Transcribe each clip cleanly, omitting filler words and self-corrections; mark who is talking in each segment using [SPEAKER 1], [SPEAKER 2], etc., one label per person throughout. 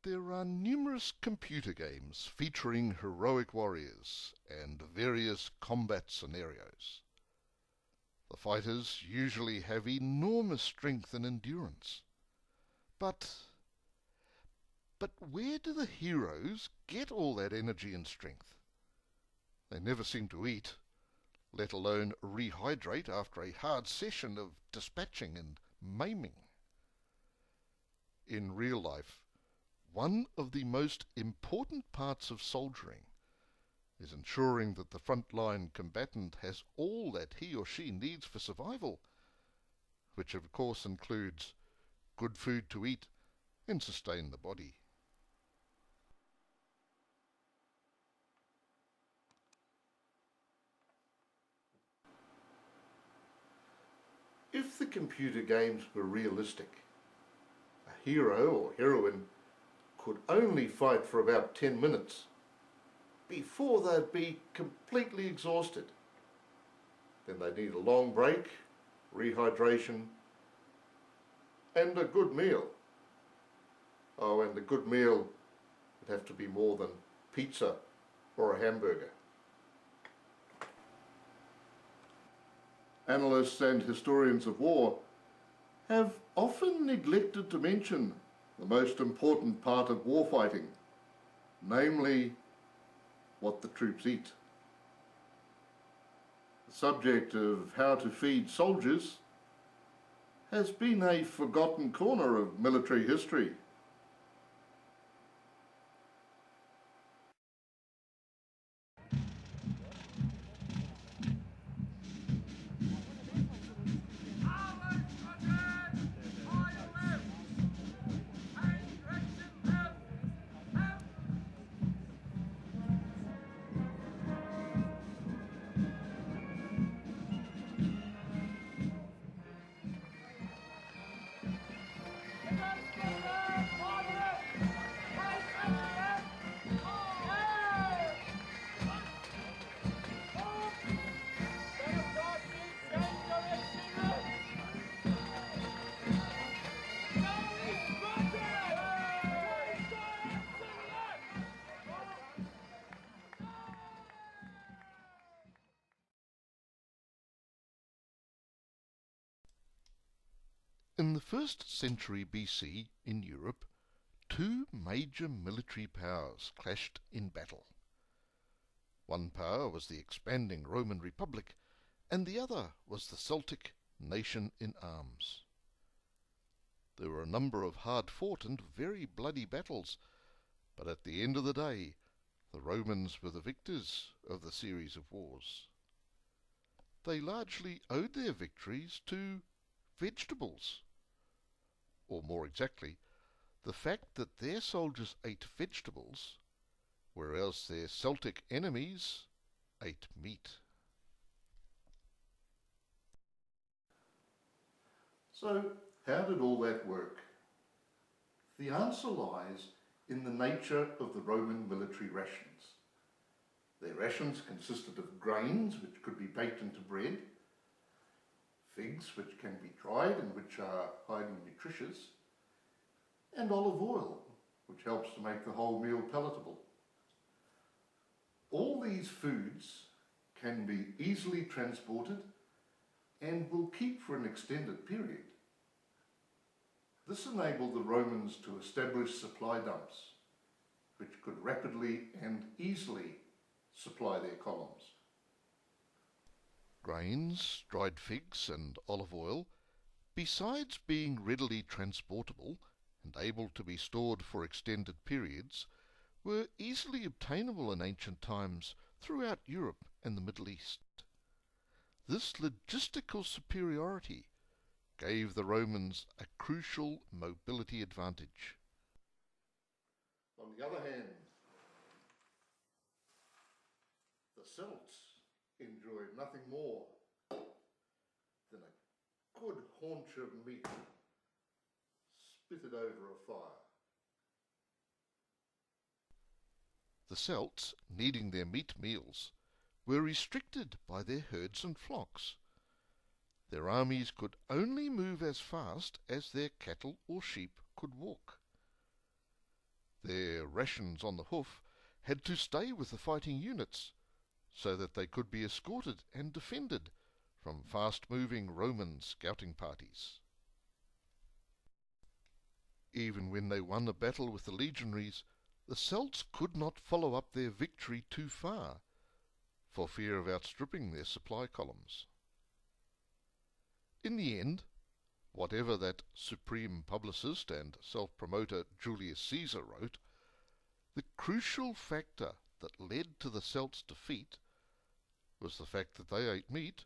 [SPEAKER 1] There are numerous computer games featuring heroic warriors and various combat scenarios. The fighters usually have enormous strength and endurance. But where do the heroes get all that energy and strength? They never seem to eat, let alone rehydrate after a hard session of dispatching and maiming. In real life, one of the most important parts of soldiering is ensuring that the front-line combatant has all that he or she needs for survival, which of course includes good food to eat and sustain the body. If the computer games were realistic, a hero or heroine could only fight for about 10 minutes before they'd be completely exhausted. Then they'd need a long break, rehydration, and a good meal. Oh, and the good meal would have to be more than pizza or a hamburger. Analysts and historians of war have often neglected to mention the most important part of warfighting, namely what the troops eat. The subject of how to feed soldiers has been a forgotten corner of military history. In the 1st century BC in Europe, two major military powers clashed in battle. One power was the expanding Roman Republic, and the other was the Celtic nation in arms. There were a number of hard-fought and very bloody battles, but at the end of the day, the Romans were the victors of the series of wars. They largely owed their victories to vegetables, or more exactly, the fact that their soldiers ate vegetables, whereas their Celtic enemies ate meat. So, how did all that work? The answer lies in the nature of the Roman military rations. Their rations consisted of grains, which could be baked into bread, figs, which can be dried and which are highly nutritious, and olive oil, which helps to make the whole meal palatable. All these foods can be easily transported and will keep for an extended period. This enabled the Romans to establish supply dumps, which could rapidly and easily supply their columns. Grains, dried figs and olive oil, besides being readily transportable and able to be stored for extended periods, were easily obtainable in ancient times throughout Europe and the Middle East. This logistical superiority gave the Romans a crucial mobility advantage. On the other hand, the Celts enjoyed nothing more than a good haunch of meat spitted over a fire. The Celts, needing their meat meals, were restricted by their herds and flocks. Their armies could only move as fast as their cattle or sheep could walk. Their rations on the hoof had to stay with the fighting units, so that they could be escorted and defended from fast-moving Roman scouting parties. Even when they won a battle with the legionaries, the Celts could not follow up their victory too far, for fear of outstripping their supply columns. In the end, whatever that supreme publicist and self-promoter Julius Caesar wrote, the crucial factor that led to the Celts' defeat was the fact that they ate meat,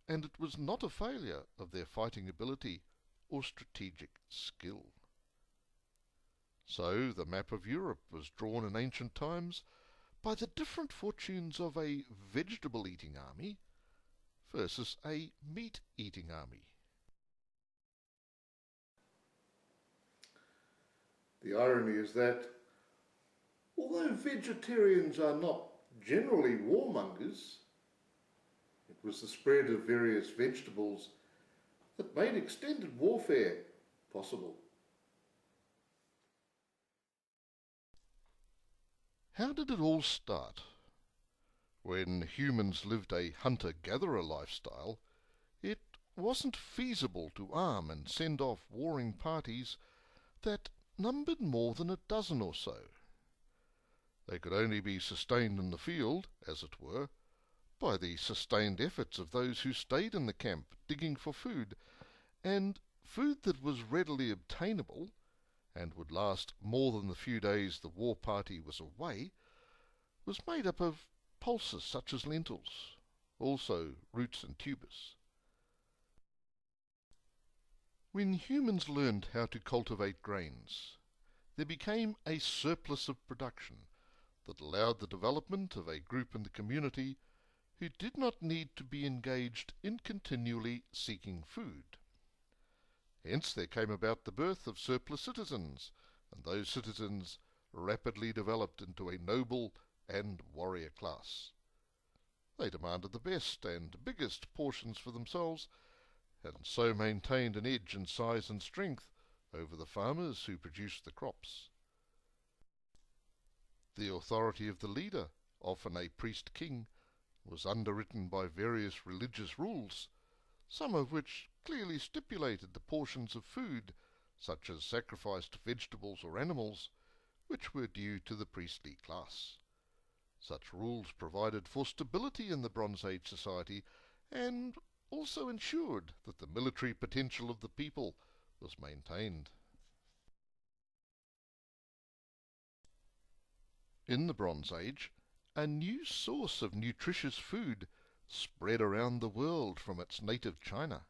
[SPEAKER 1] and it was not a failure of their fighting ability or strategic skill. So the map of Europe was drawn in ancient times by the different fortunes of a vegetable-eating army versus a meat-eating army.
[SPEAKER 2] The irony is that, although vegetarians are not generally warmongers, it was the spread of various vegetables that made extended warfare possible.
[SPEAKER 1] How did it all start? When humans lived a hunter-gatherer lifestyle, it wasn't feasible to arm and send off warring parties that numbered more than a dozen or so. They could only be sustained in the field, as it were, by the sustained efforts of those who stayed in the camp digging for food, and food that was readily obtainable and would last more than the few days the war party was away, was made up of pulses such as lentils, also roots and tubers. When humans learned how to cultivate grains, there became a surplus of production that allowed the development of a group in the community who did not need to be engaged in continually seeking food. Hence there came about the birth of surplus citizens, and those citizens rapidly developed into a noble and warrior class. They demanded the best and biggest portions for themselves, and so maintained an edge in size and strength over the farmers who produced the crops. The authority of the leader, often a priest-king, was underwritten by various religious rules, some of which clearly stipulated the portions of food, such as sacrificed vegetables or animals, which were due to the priestly class. Such rules provided for stability in the Bronze Age society and also ensured that the military potential of the people was maintained. In the Bronze Age, a new source of nutritious food spread around the world from its native China.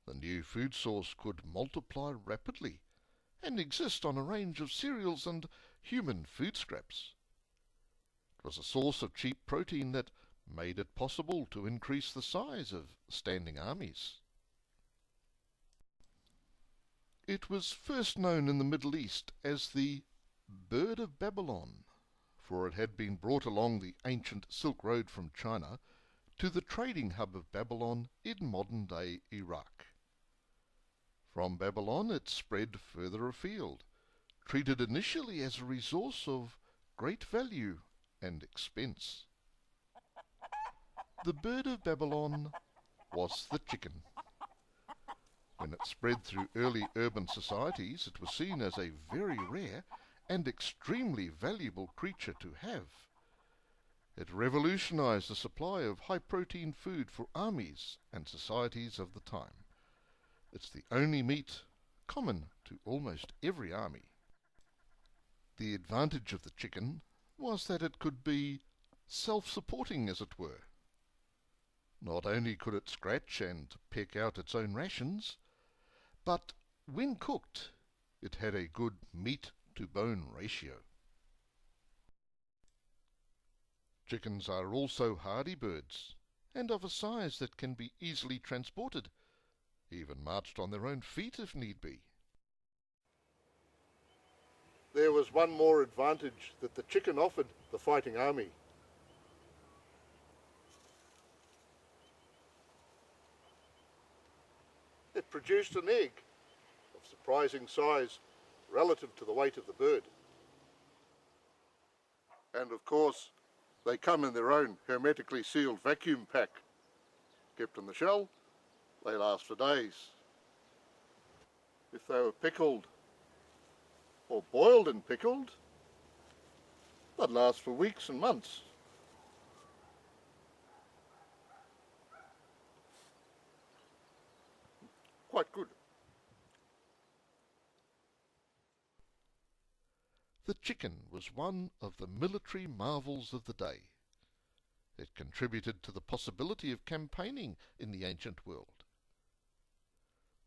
[SPEAKER 1] The new food source could multiply rapidly and exist on a range of cereals and human food scraps. It was a source of cheap protein that made it possible to increase the size of standing armies. It was first known in the Middle East as the bird of Babylon, for it had been brought along the ancient Silk Road from China to the trading hub of Babylon in modern-day Iraq. From Babylon it spread further afield, treated initially as a resource of great value and expense. The bird of Babylon was the chicken. When it spread through early urban societies, it was seen as a very rare and extremely valuable creature to have. It revolutionized the supply of high-protein food for armies and societies of the time. It's the only meat common to almost every army. The advantage of the chicken was that it could be self-supporting, as it were. Not only could it scratch and peck out its own rations, but when cooked, it had a good meat-to-bone ratio. Chickens are also hardy birds, and of a size that can be easily transported, even marched on their own feet if need be. There was one more advantage that the chicken offered the fighting army. It produced an egg of surprising size,
[SPEAKER 2] relative to the weight of the bird. And of course, they come in their own hermetically sealed vacuum pack. Kept in the shell, they last for days. If they were pickled or boiled and pickled, they'd last for weeks and months. Quite good.
[SPEAKER 1] The chicken was one of the military marvels of the day. It contributed to the possibility of campaigning in the ancient world.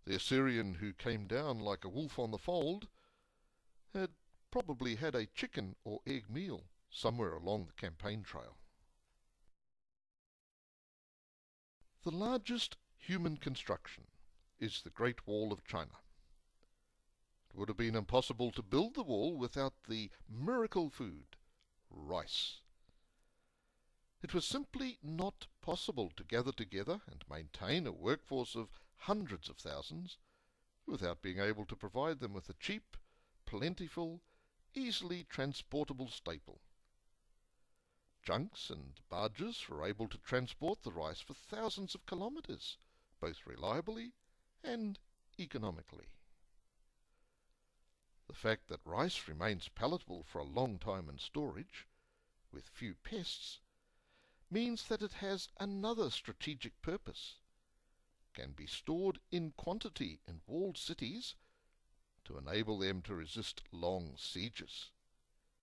[SPEAKER 1] The Assyrian who came down like a wolf on the fold had probably had a chicken or egg meal somewhere along the campaign trail. The largest human construction is the Great Wall of China. It would have been impossible to build the wall without the miracle food, rice. It was simply not possible to gather together and maintain a workforce of hundreds of thousands without being able to provide them with a cheap, plentiful, easily transportable staple. Junks and barges were able to transport the rice for thousands of kilometres, both reliably and economically. The fact that rice remains palatable for a long time in storage, with few pests, means that it has another strategic purpose, can be stored in quantity in walled cities to enable them to resist long sieges.